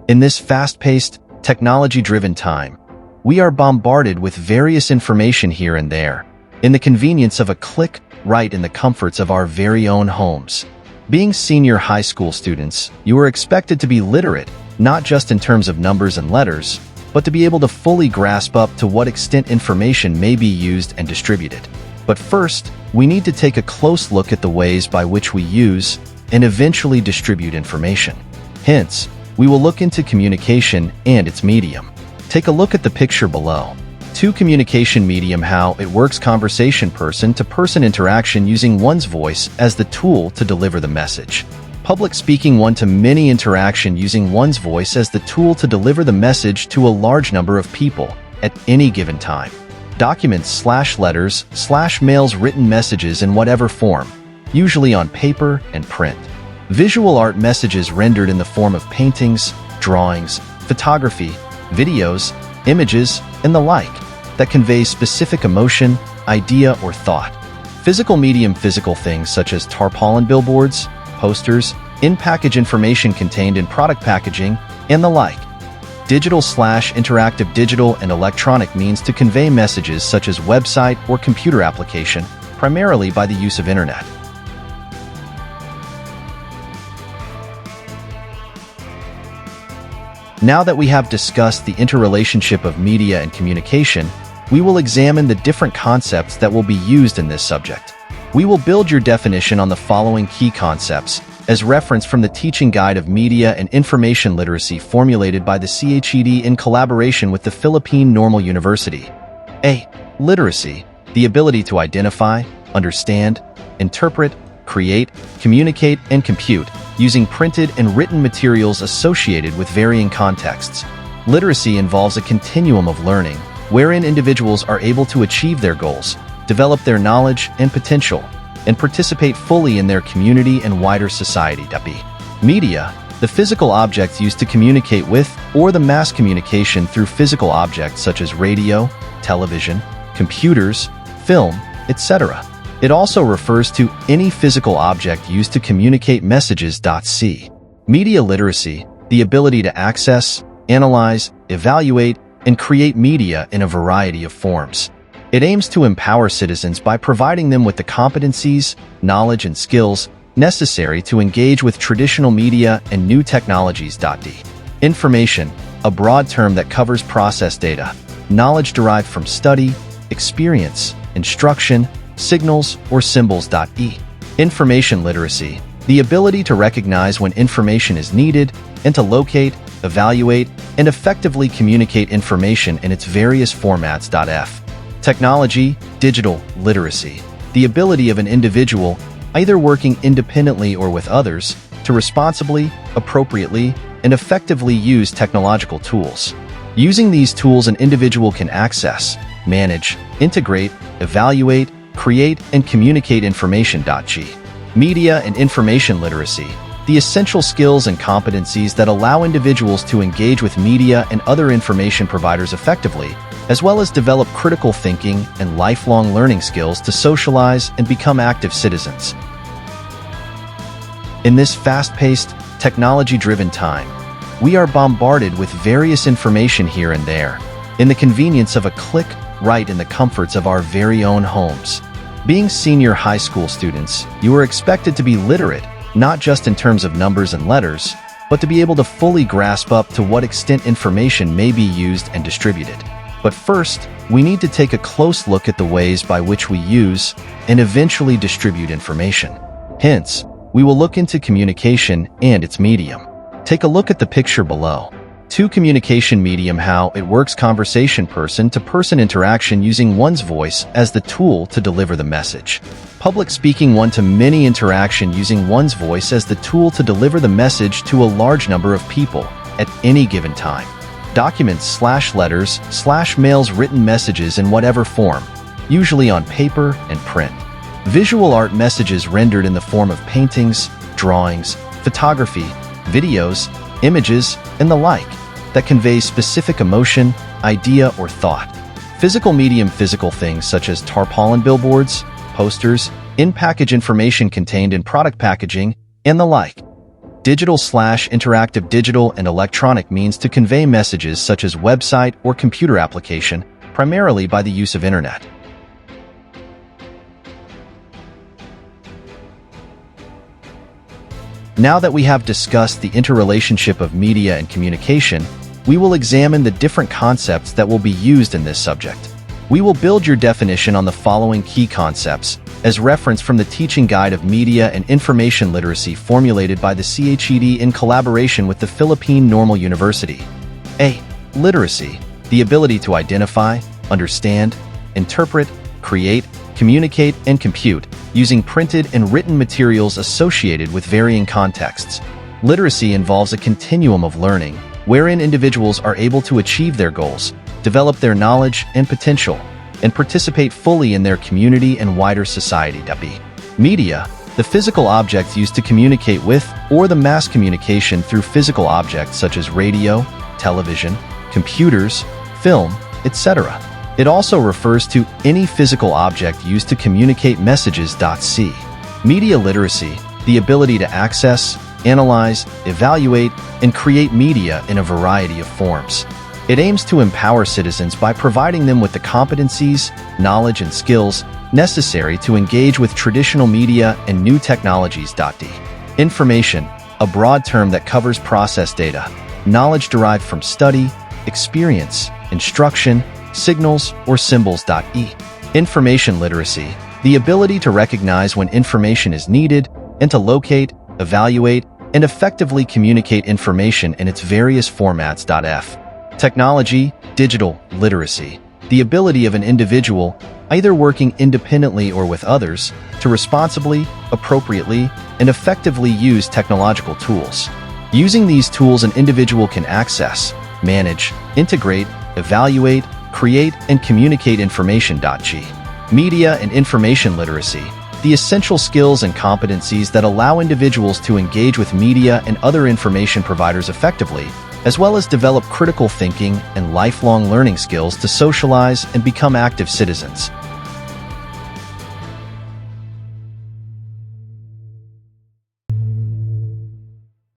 In this fast-paced, technology-driven time, we are bombarded with various information here and there, in the convenience of a click, right in the comforts of our very own homes. Being senior high school students, you are expected to be literate, not just in terms of numbers and letters, but to be able to fully grasp up to what extent information may be used and distributed. But first, we need to take a close look at the ways by which we use and eventually distribute information. Hence, we will look into communication and its medium. Take a look at the picture below. 2. Communication medium: how it works. Conversation: person-to-person interaction using one's voice as the tool to deliver the message. Public speaking: one-to-many interaction using one's voice as the tool to deliver the message to a large number of people at any given time. Documents/letters/mails: written messages in whatever form, usually on paper and print. Visual art: messages rendered in the form of paintings, drawings, photography, videos, images, and the like, that convey specific emotion, idea, or thought. Physical medium: physical things such as tarpaulin, billboards, posters, in-package information contained in product packaging, and the like. Digital/interactive: digital and electronic means to convey messages such as website or computer application, primarily by the use of internet. Now that we have discussed the interrelationship of media and communication, we will examine the different concepts that will be used in this subject. We will build your definition on the following key concepts, as reference from the Teaching Guide of Media and Information Literacy formulated by the CHED in collaboration with the Philippine Normal University. A. Literacy: the ability to identify, understand, interpret, create, communicate, and compute, using printed and written materials associated with varying contexts. Literacy involves a continuum of learning, wherein individuals are able to achieve their goals, develop their knowledge and potential, and participate fully in their community and wider society. B. Media: the physical objects used to communicate with, or the mass communication through physical objects such as radio, television, computers, film, etc. It also refers to any physical object used to communicate messages. C. Media literacy: the ability to access, analyze, evaluate, and create media in a variety of forms. It aims to empower citizens by providing them with the competencies, knowledge, and skills necessary to engage with traditional media and new technologies. D. Information: a broad term that covers process data, knowledge derived from study, experience, instruction, signals, or symbols. E. Information literacy: the ability to recognize when information is needed and to locate, evaluate, and effectively communicate information in its various formats. F. Technology, digital literacy: the ability of an individual, either working independently or with others, to responsibly, appropriately, and effectively use technological tools. Using these tools, an individual can access, manage, integrate, evaluate, create, and communicate information. G. Media and information literacy: the essential skills and competencies that allow individuals to engage with media and other information providers effectively, as well as develop critical thinking and lifelong learning skills to socialize and become active citizens. In this fast-paced, technology-driven time, we are bombarded with various information here and there, in the convenience of a click, right in the comforts of our very own homes. Being senior high school students, you are expected to be literate, not just in terms of numbers and letters, but to be able to fully grasp up to what extent information may be used and distributed. But first, we need to take a close look at the ways by which we use and eventually distribute information. Hence, we will look into communication and its medium. Take a look at the picture below. 2. Communication medium: how it works. Conversation: person-to-person interaction using one's voice as the tool to deliver the message. Public speaking: one-to-many interaction using one's voice as the tool to deliver the message to a large number of people at any given time. Documents/letters/mails: written messages in whatever form, usually on paper and print. Visual art: messages rendered in the form of paintings, drawings, photography, videos, images, and the like, that convey specific emotion, idea, or thought. Physical medium: physical things such as tarpaulin, billboards, posters, in-package information contained in product packaging, and the like. Digital/interactive digital and electronic means to convey messages such as website or computer application, primarily by the use of internet. Now that we have discussed the interrelationship of media and communication, we will examine the different concepts that will be used in this subject. We will build your definition on the following key concepts, as reference from the Teaching Guide of Media and Information Literacy formulated by the CHED in collaboration with the Philippine Normal University. A. Literacy, the ability to identify, understand, interpret, create, communicate, and compute, using printed and written materials associated with varying contexts. Literacy involves a continuum of learning, wherein individuals are able to achieve their goals, develop their knowledge and potential, and participate fully in their community and wider society. B. Media, the physical objects used to communicate with or the mass communication through physical objects such as radio, television, computers, film, etc. It also refers to any physical object used to communicate messages. C. Media literacy, the ability to access, analyze, evaluate, and create media in a variety of forms. It aims to empower citizens by providing them with the competencies, knowledge, and skills necessary to engage with traditional media and new technologies. D. Information, a broad term that covers process data, knowledge derived from study, experience, instruction, signals, or symbols. E. Information literacy, the ability to recognize when information is needed and to locate, evaluate, and effectively communicate information in its various formats. F. Technology, digital literacy, the ability of an individual, either working independently or with others, to responsibly, appropriately, and effectively use technological tools. Using these tools, an individual can access, manage, integrate, evaluate, create, and communicate information. G. Media and information literacy, the essential skills and competencies that allow individuals to engage with media and other information providers effectively, as well as develop critical thinking and lifelong learning skills to socialize and become active citizens.